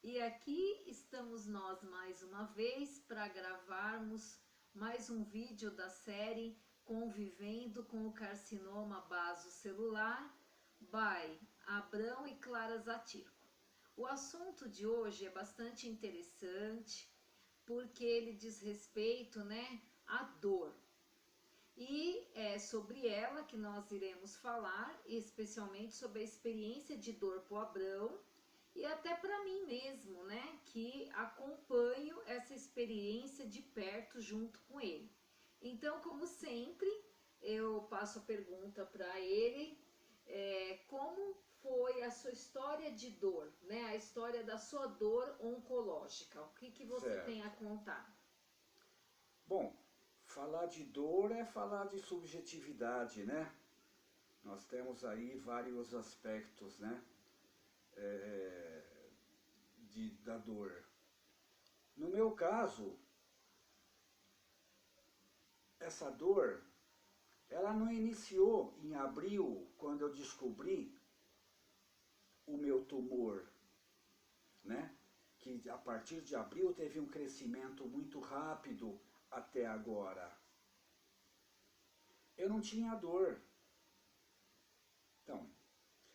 E aqui estamos nós mais uma vez para gravarmos mais um vídeo da série Convivendo com o Carcinoma Basocelular by Abrão e Clara Zatirco. O assunto de hoje é bastante interessante porque ele diz respeito, à dor. E é sobre ela que nós iremos falar, especialmente sobre a experiência de dor para o Abrão e até para mim mesmo, que acompanho essa experiência de perto junto com ele. Então, como sempre, eu passo a pergunta para ele, como foi a sua história de dor, a história da sua dor oncológica, o que você tem a contar? Bom, falar de dor é falar de subjetividade, né? Nós temos aí vários aspectos, da dor. No meu caso, essa dor, ela não iniciou em abril, quando eu descobri o meu tumor, que a partir de abril teve um crescimento muito rápido até agora. Eu não tinha dor. Então,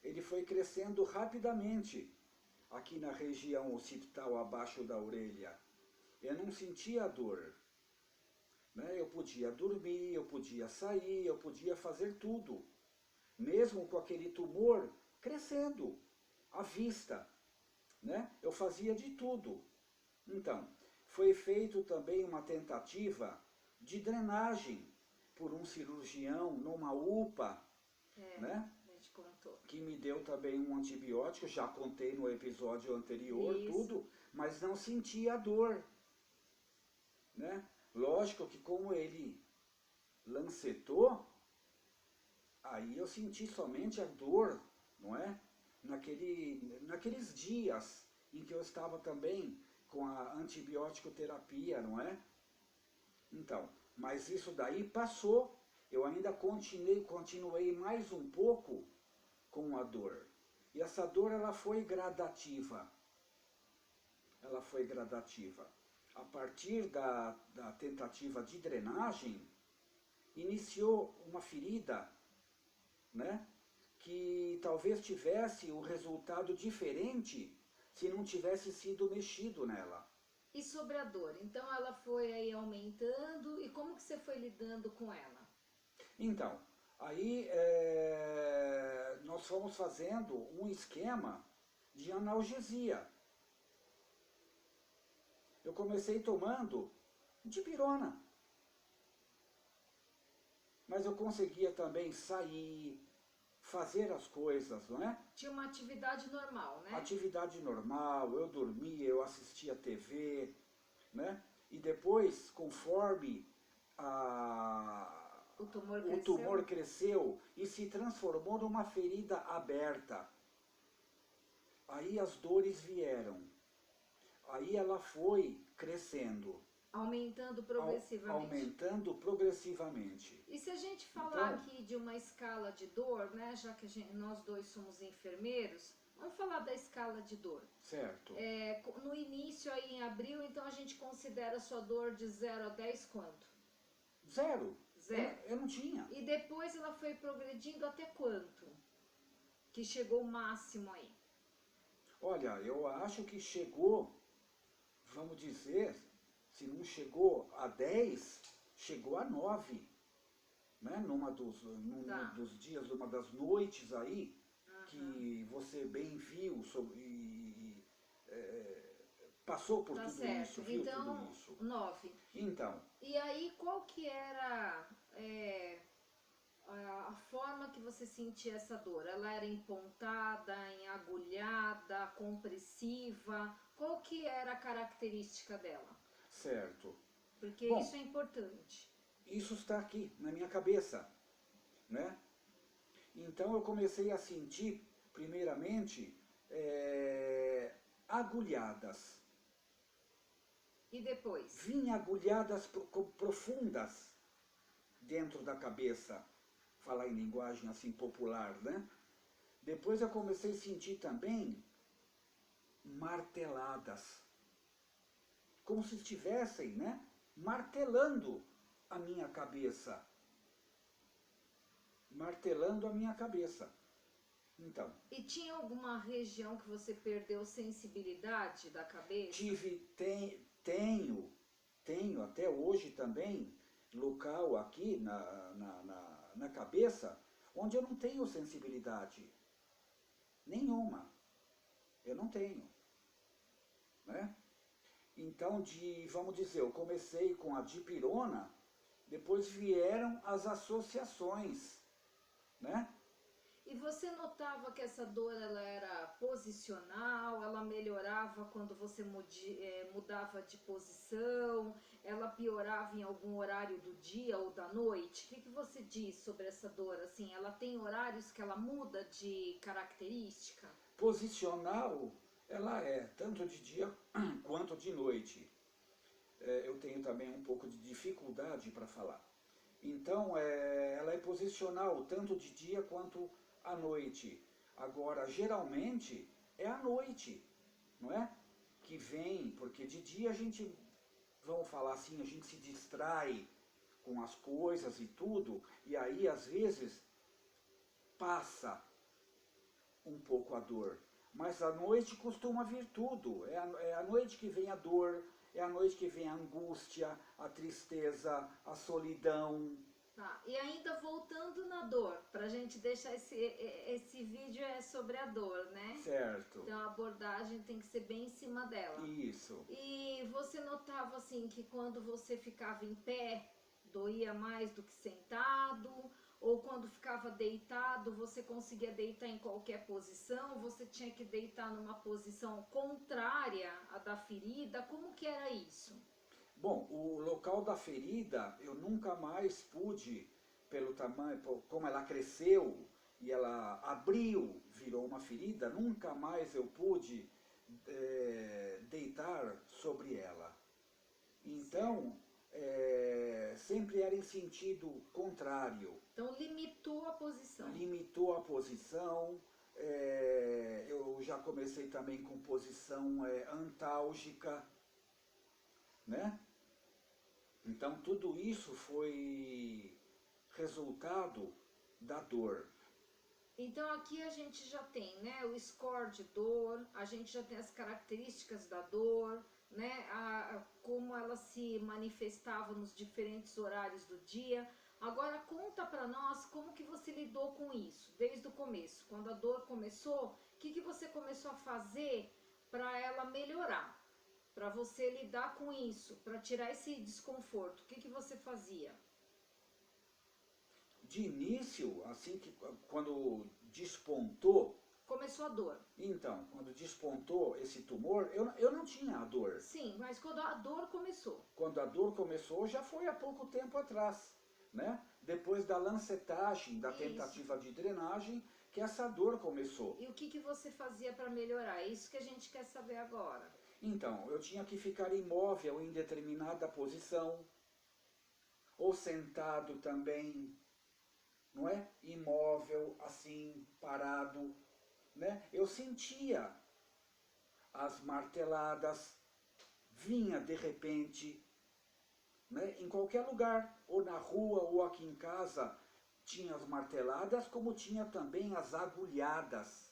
ele foi crescendo rapidamente aqui na região occipital, abaixo da orelha. Eu não sentia dor. Eu podia dormir, eu podia sair, eu podia fazer tudo. Mesmo com aquele tumor crescendo à vista. Eu fazia de tudo. Então, foi feito também uma tentativa de drenagem por um cirurgião numa UPA, A gente contou. que me deu também um antibiótico, já contei no episódio anterior, Isso. tudo, mas não sentia a dor. Lógico que como ele lancetou, aí eu senti somente a dor, não é? Naqueles dias em que eu estava também com a antibiótico terapia, não é? Então, mas isso daí passou, eu ainda continuei mais um pouco com a dor. E essa dor, ela foi gradativa. Ela foi gradativa. A partir da tentativa de drenagem, iniciou uma ferida, que talvez tivesse um resultado diferente se não tivesse sido mexido nela. E sobre a dor? Então ela foi aí aumentando, e como que você foi lidando com ela? Então, aí nós fomos fazendo um esquema de analgesia. Eu comecei tomando dipirona. Mas eu conseguia também sair, fazer as coisas, não é? Tinha uma atividade normal, Atividade normal, eu dormia, eu assistia TV, E depois, conforme O tumor o cresceu? tumor cresceu e se transformou numa ferida aberta, aí as dores vieram. Aí ela foi crescendo. Aumentando progressivamente. Aumentando progressivamente. E se a gente falar Então, aqui de uma escala de dor, já que nós dois somos enfermeiros, vamos falar da escala de dor. certo. No início, aí em abril, então a gente considera a sua dor de 0 a 10 quanto? Zero. Zero. Eu não tinha. E depois ela foi progredindo até quanto? Que chegou o máximo aí? Olha, eu acho que chegou, vamos dizer, se não chegou a 10, chegou a 9. Num dos dias, numa das noites aí, que você bem viu passou por tudo certo. isso, viu Então, tudo isso. 9. Então, E aí, qual que era a forma que você sentia essa dor? Ela era empontada, agulhada, compressiva? Qual que era a característica dela? certo. Porque Bom, isso é importante. isso está aqui na minha cabeça, Então eu comecei a sentir, primeiramente, agulhadas. E depois? Vinha agulhadas profundas dentro da cabeça, falar em linguagem assim popular, Depois eu comecei a sentir também marteladas. Como se estivessem, né, martelando a minha cabeça. Martelando a minha cabeça. Então. E tinha alguma região que você perdeu sensibilidade da cabeça? Tenho até hoje também local aqui na cabeça onde eu não tenho sensibilidade nenhuma. Eu não tenho. Né? Então, vamos dizer, eu comecei com a dipirona, depois vieram as associações, né? E você notava que essa dor ela era posicional, ela melhorava quando você mudava de posição, ela piorava em algum horário do dia ou da noite? O que você diz sobre essa dor? Assim, ela tem horários que ela muda de característica? Posicional, ela é tanto de dia quanto de noite. Eu tenho também um pouco de dificuldade para falar. Então, ela é posicional tanto de dia quanto à noite. Agora, geralmente, é à noite, não é? Que vem, porque de dia a gente, vamos falar assim, a gente se distrai com as coisas e tudo, e aí, às vezes, passa um pouco a dor. Mas à noite costuma vir tudo. É à noite que vem a dor, é à noite que vem a angústia, a tristeza, a solidão. Tá, e ainda voltando na dor, pra gente deixar esse vídeo sobre a dor, né? Certo. Então a abordagem tem que ser bem em cima dela. Isso. E você notava assim que quando você ficava em pé, doía mais do que sentado? Ou quando ficava deitado, você conseguia deitar em qualquer posição? Você tinha que deitar numa posição contrária à da ferida? Como que era isso? Bom, o local da ferida eu nunca mais pude, pelo tamanho, como ela cresceu e ela abriu, virou uma ferida, nunca mais eu pude deitar sobre ela. Então, sempre era em sentido contrário. Então limitou a posição. Limitou a posição. Eu já comecei também com posição antálgica, né? Então tudo isso foi resultado da dor. Então aqui a gente já tem, né, o score de dor, a gente já tem as características da dor, né, como ela se manifestava nos diferentes horários do dia. Agora conta pra nós como que você lidou com isso, desde o começo. Quando a dor começou, o que você começou a fazer para ela melhorar? Para você lidar com isso, para tirar esse desconforto, o que você fazia? De início, assim que quando despontou... Começou a dor. Então, quando despontou esse tumor, eu não tinha a dor. Sim, mas quando a dor começou? Quando a dor começou, já foi há pouco tempo atrás, né? Depois da lancetagem, da tentativa de drenagem, que essa dor começou. E o que você fazia para melhorar? É isso que a gente quer saber agora. Então, eu tinha que ficar imóvel em determinada posição, ou sentado também, não é? Imóvel, assim, parado, né? Eu sentia as marteladas, vinha de repente, né? Em qualquer lugar, ou na rua ou aqui em casa, tinha as marteladas, como tinha também as agulhadas.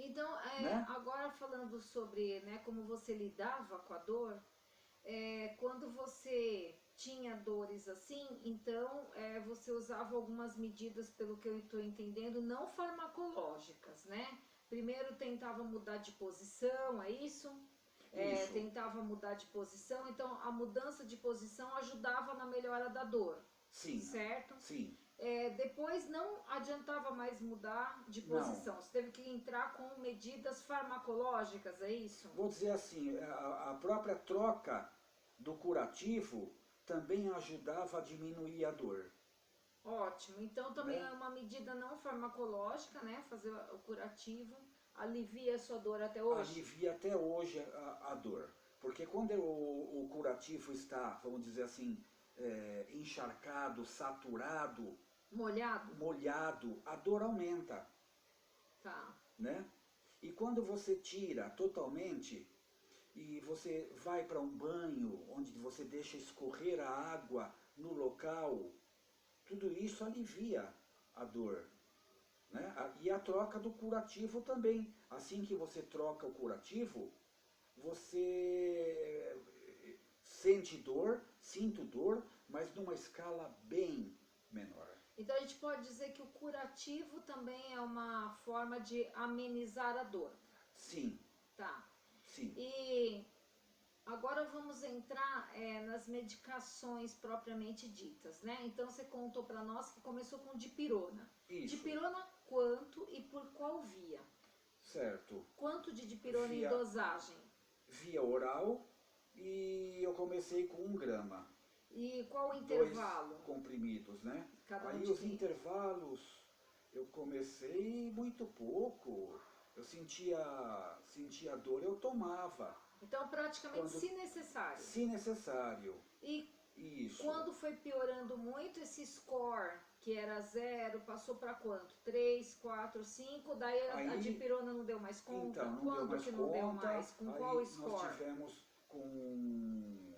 Então, né? agora falando sobre, né, como você lidava com a dor, quando você tinha dores assim, então você usava algumas medidas, pelo que eu estou entendendo, não farmacológicas, né? Primeiro tentava mudar de posição, é isso? Isso. Tentava mudar de posição, então a mudança de posição ajudava na melhora da dor. Sim. Certo? Sim. Depois não adiantava mais mudar de posição. Não. Você teve que entrar com medidas farmacológicas, é isso? Vou dizer assim, a própria troca do curativo também ajudava a diminuir a dor. Ótimo. Então também né? é uma medida não farmacológica, né? Fazer o curativo. Alivia a sua dor até hoje? Alivia até hoje a dor. Porque quando o curativo está, vamos dizer assim, encharcado, saturado, Molhado? molhado, a dor aumenta. Tá. Né? E quando você tira totalmente e você vai para um banho onde você deixa escorrer a água no local, tudo isso alivia a dor. Né? E a troca do curativo também. Assim que você troca o curativo, você sinto dor, mas numa escala bem menor. Então a gente pode dizer que o curativo também é uma forma de amenizar a dor. Sim. Tá. Sim. E agora vamos entrar nas medicações propriamente ditas, né? Então você contou para nós que começou com dipirona. Isso. Dipirona quanto e por qual via? Certo. Quanto de dipirona em dosagem? Via oral e eu comecei com 1 grama. E qual o intervalo? 2 comprimidos, né? Cada um Aí de os quê? intervalos, eu comecei muito pouco. Eu sentia dor, eu tomava. Então praticamente se necessário. Se necessário. E isso. Quando foi piorando muito esse score, que era 0, passou para quanto? 3, 4, 5, daí a dipirona não deu mais conta? Então, não Quando deu mais que conta, não deu mais? Com qual score? Nós tivemos com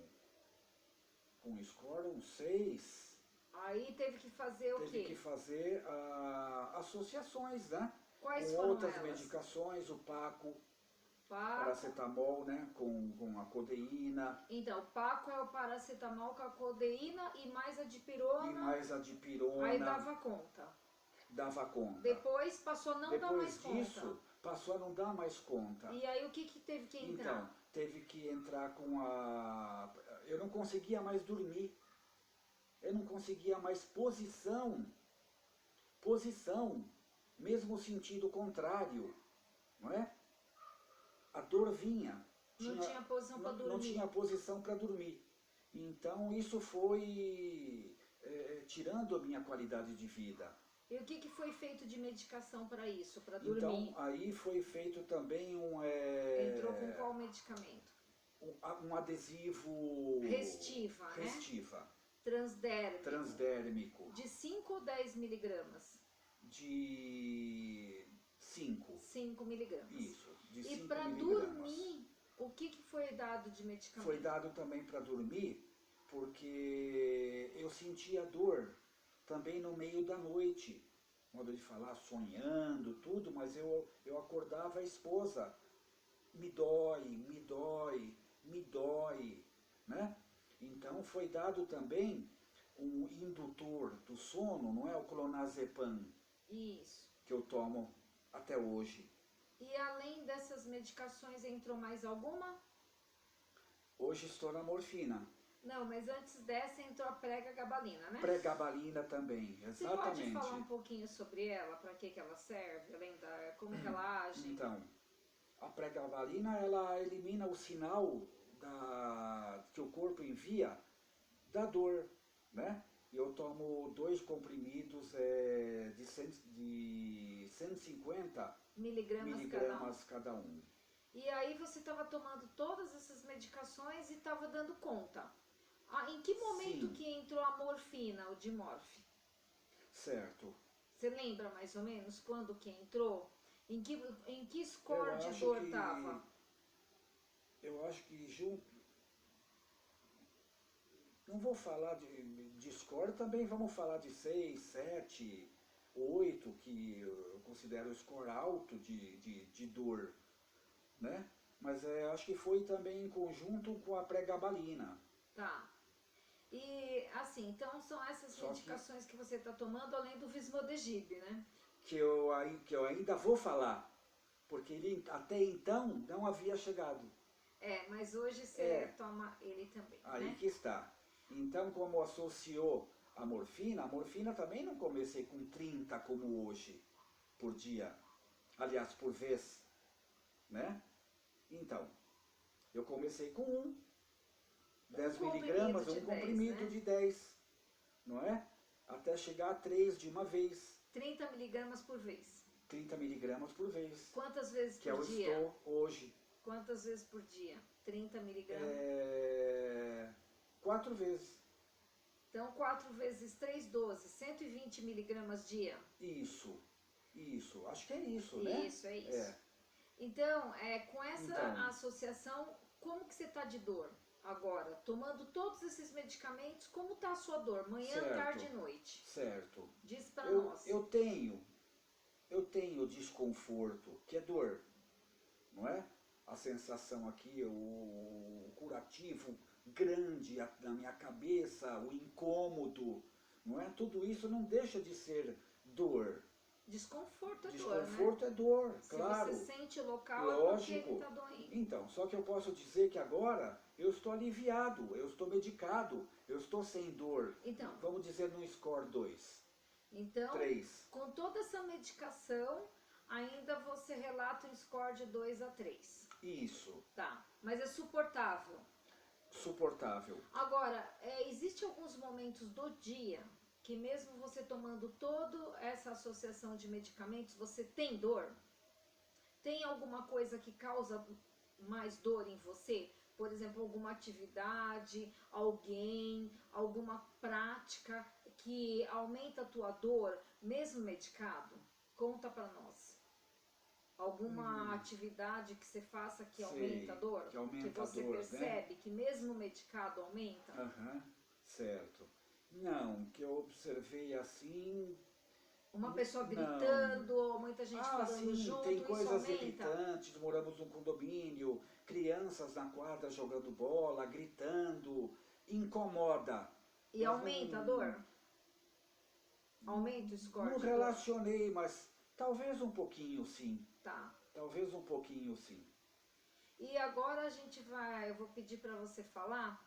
score um 6. Aí teve que fazer o quê? Teve que fazer associações, né? Quais com foram outras elas? medicações, o Paco, paracetamol, né? Com a codeína. Então, o Paco é o paracetamol com a codeína e mais a dipirona. E mais a dipirona. Aí dava conta. Dava conta. Depois passou a não dar mais conta. Depois disso, passou a não dar mais conta. E aí o que teve que entrar? Então, teve que entrar com a... Eu não conseguia mais dormir. Eu não conseguia mais posição. Mesmo sentido contrário. Não é? A dor vinha. Não tinha posição para dormir. Não tinha posição para dormir. Então isso foi tirando a minha qualidade de vida. E o que foi feito de medicação para isso, para dormir? Então aí foi feito também Entrou com qual medicamento? Um adesivo... Restiva, né? Restiva. Transdérmico. Transdérmico. De 5 ou 10 miligramas? De 5. 5 miligramas. Isso, de 5 miligramas. E para dormir, o que foi dado de medicamento? Foi dado também para dormir, porque eu sentia dor também no meio da noite. Modo de falar, sonhando, tudo, mas eu acordava a esposa. Me dói, né? Então foi dado também um indutor do sono, não é? O clonazepam. Isso. Que eu tomo até hoje. E além dessas medicações, entrou mais alguma? Hoje estou na morfina. Não, mas antes dessa entrou a pregabalina, né? Pregabalina também, exatamente. Você pode falar um pouquinho sobre ela, para que ela serve, além como que ela age? Então, a pregabalina, ela elimina o sinal que o corpo envia da dor, né? Eu tomo 2 comprimidos de 150 miligramas cada um. E aí você estava tomando todas essas medicações e estava dando conta. Em que momento Sim. que entrou a morfina, o Dimorf? Certo. Você lembra mais ou menos quando que entrou? Em que score de dor estava? Eu acho que junto... Não vou falar de score, também vamos falar de 6, 7, 8, que eu considero o score alto de dor, né? Mas acho que foi também em conjunto com a pregabalina. Tá. E assim, então são essas medicações que você está tomando, além do Vismodegib, né? Que eu ainda vou falar, porque ele até então não havia chegado. Mas hoje você toma ele também, aí, né? Que está. Então, como associou a morfina também não comecei com 30 como hoje, por dia. Aliás, por vez, né? Então, eu comecei com 10 miligramas, um comprimido de 10, não é? Até chegar a 3 de uma vez. 30 miligramas por vez. 30 miligramas por vez. Quantas vezes por dia? Que eu estou hoje. Quantas vezes por dia? 30 miligramas? 4 vezes. Então, 4 vezes 3, 12. 120 miligramas dia? Isso. Acho que é isso, né? Isso, é isso. Então, com essa Então. associação, como que você está de dor agora? Tomando todos esses medicamentos, como está a sua dor? Manhã, Certo. tarde e noite. Certo. Diz para nós. Eu tenho desconforto, que é dor, não é? A sensação aqui, o curativo grande na minha cabeça, o incômodo, não é? Tudo isso não deixa de ser dor. Desconforto é dor, Desconforto é dor, claro. Se você sente o local, lógico. é porque ele está doendo. Então, só que eu posso dizer que agora eu estou aliviado, eu estou medicado, eu estou sem dor. Então. Vamos dizer num score 2. Então, 3. com toda essa medicação, ainda você relata um score de 2 a 3. Isso. Tá, mas é suportável. Suportável. Agora, existe alguns momentos do dia que mesmo você tomando toda essa associação de medicamentos, você tem dor? Tem alguma coisa que causa mais dor em você? Por exemplo, alguma atividade, alguém, alguma prática que aumenta a tua dor, mesmo medicado? Conta pra nós. Alguma atividade que você faça que aumenta a dor? Que aumenta você a dor, percebe, né? que mesmo medicado aumenta? Certo. Não, que eu observei assim... Uma pessoa gritando, ou muita gente falando sim, junto, tem isso coisas aumenta? irritantes, moramos num condomínio, crianças na quadra jogando bola, gritando, incomoda. E aumenta a dor? Aumenta o score Não de dor? relacionei, mas talvez um pouquinho sim. Tá. Talvez um pouquinho sim. E agora eu vou pedir para você falar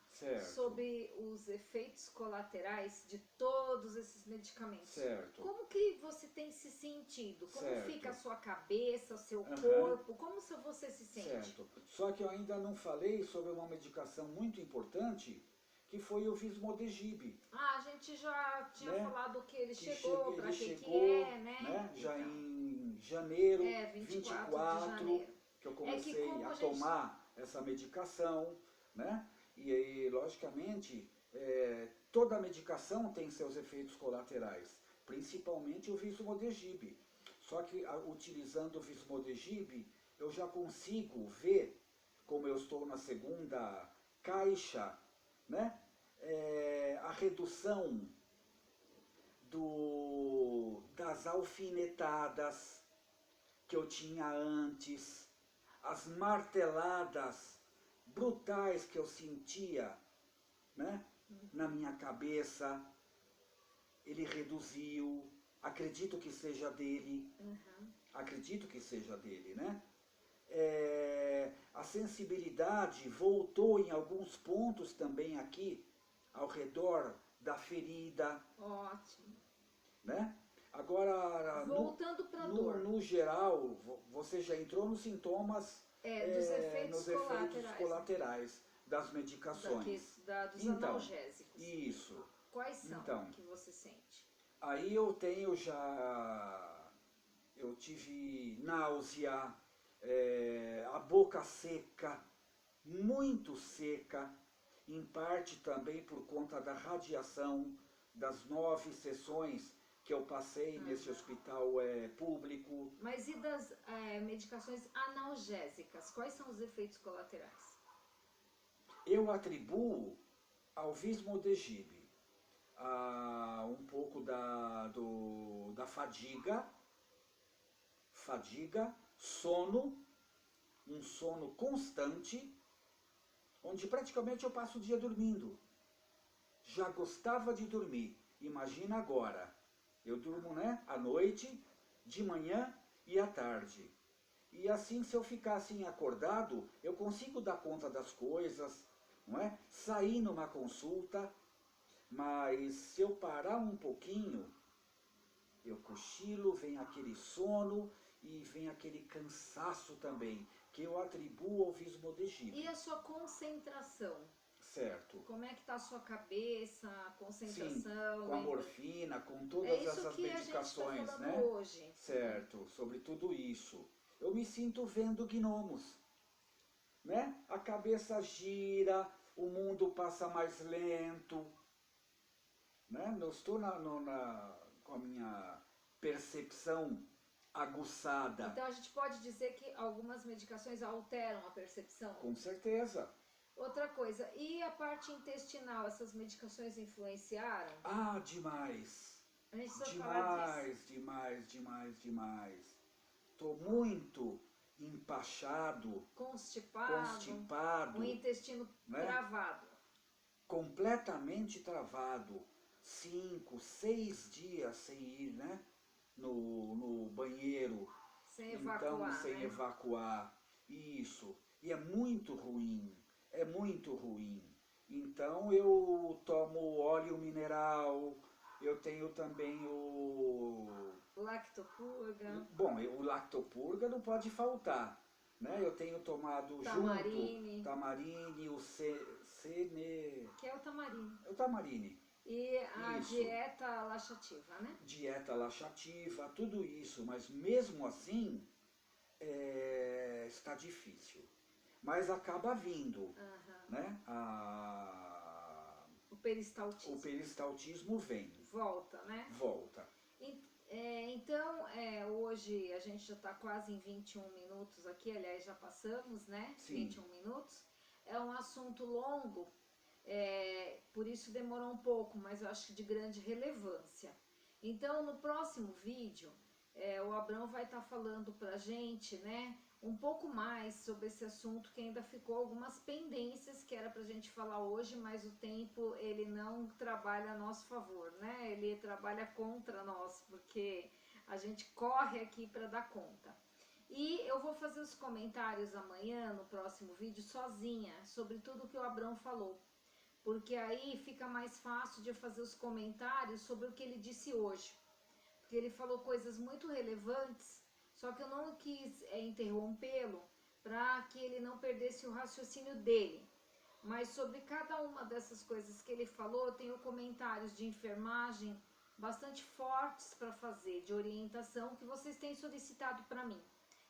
sobre os efeitos colaterais de todos esses medicamentos. Certo. Como que você tem se sentido? Como fica a sua cabeça, o seu corpo? Como você se sente? Certo. Só que eu ainda não falei sobre uma medicação muito importante, que foi o Vismodegib. A gente já tinha falado que ele chegou, para que né? Já em janeiro, 24 de janeiro. Que eu comecei a tomar essa medicação, né? E aí, logicamente, toda medicação tem seus efeitos colaterais, principalmente o Vismodegib. Só que utilizando o Vismodegib, eu já consigo ver, como eu estou na segunda caixa, né? A redução das alfinetadas que eu tinha antes, as marteladas brutais que eu sentia, né, na minha cabeça, ele reduziu. Acredito que seja dele. Acredito que seja dele, né? A sensibilidade voltou em alguns pontos também aqui, ao redor da ferida. Ótimo. Né? Agora, voltando para a dor. No geral, você já entrou nos sintomas, dos efeitos colaterais das medicações. Dos analgésicos. Isso. Quais são que você sente? Aí eu tive náusea, a boca seca, muito seca, em parte também por conta da radiação das 9 sessões que eu passei nesse hospital público. Mas e das medicações analgésicas? Quais são os efeitos colaterais? Eu atribuo ao Vismodegib um pouco da fadiga, sono, um sono constante, onde praticamente eu passo o dia dormindo. Já gostava de dormir, imagina agora. Eu durmo, né, à noite, de manhã e à tarde. E assim, se eu ficar assim acordado, eu consigo dar conta das coisas, não é? Sair numa consulta, mas se eu parar um pouquinho, eu cochilo, vem aquele sono e vem aquele cansaço também, que eu atribuo ao Vismodegib. E a sua concentração? Certo. Como é que está a sua cabeça, a concentração? Sim, com a morfina, com todas essas medicações, a gente tá né? hoje. Certo, sobre tudo isso. Eu me sinto vendo gnomos, né? A cabeça gira, o mundo passa mais lento, né? Eu estou com a minha percepção aguçada. Então a gente pode dizer que algumas medicações alteram a percepção? Com certeza. Outra coisa, e a parte intestinal, essas medicações influenciaram? Ah, demais. A gente precisa falar disso. Demais. Tô muito empachado, Constipado, o intestino né? travado. Completamente travado. 5, 6 dias sem ir, né? No banheiro. Sem Então, evacuar, sem né? evacuar. Isso. E é muito ruim. É muito ruim. Então eu tomo óleo mineral, eu tenho também Lactopurga. Bom, o lactopurga não pode faltar. Né? Eu tenho tomado Tamarine. junto tamarine, o cene... Que é o tamarine. É o tamarine. E a Isso. dieta laxativa, né? Dieta laxativa, tudo isso. Mas mesmo assim, está difícil. Mas acaba vindo. Né? O peristaltismo. O peristaltismo vem. Volta, né? Volta. Então, hoje a gente já está quase em 21 minutos aqui, aliás, já passamos, né? Sim. 21 minutos. É um assunto longo, por isso demorou um pouco, mas eu acho que de grande relevância. Então, no próximo vídeo, o Abrão vai estar falando pra gente, né, um pouco mais sobre esse assunto, que ainda ficou algumas pendências que era pra gente falar hoje, mas o tempo ele não trabalha a nosso favor, né? Ele trabalha contra nós, porque a gente corre aqui para dar conta. E eu vou fazer os comentários amanhã, no próximo vídeo, sozinha, sobre tudo que o Abrão falou. Porque aí fica mais fácil de eu fazer os comentários sobre o que ele disse hoje. Porque ele falou coisas muito relevantes, só que eu não quis interrompê-lo para que ele não perdesse o raciocínio dele. Mas sobre cada uma dessas coisas que ele falou, eu tenho comentários de enfermagem bastante fortes para fazer, de orientação, que vocês têm solicitado para mim.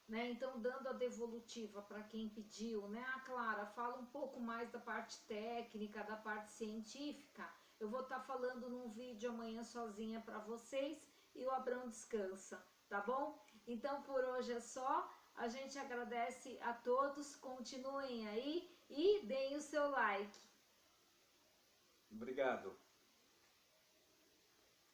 Né? Então, dando a devolutiva para quem pediu, né? Ah, Clara, fala um pouco mais da parte técnica, da parte científica. Eu vou estar falando num vídeo amanhã sozinha para vocês e o Abrão descansa, tá bom? Então, por hoje é só. A gente agradece a todos, continuem aí e deem o seu like. Obrigado.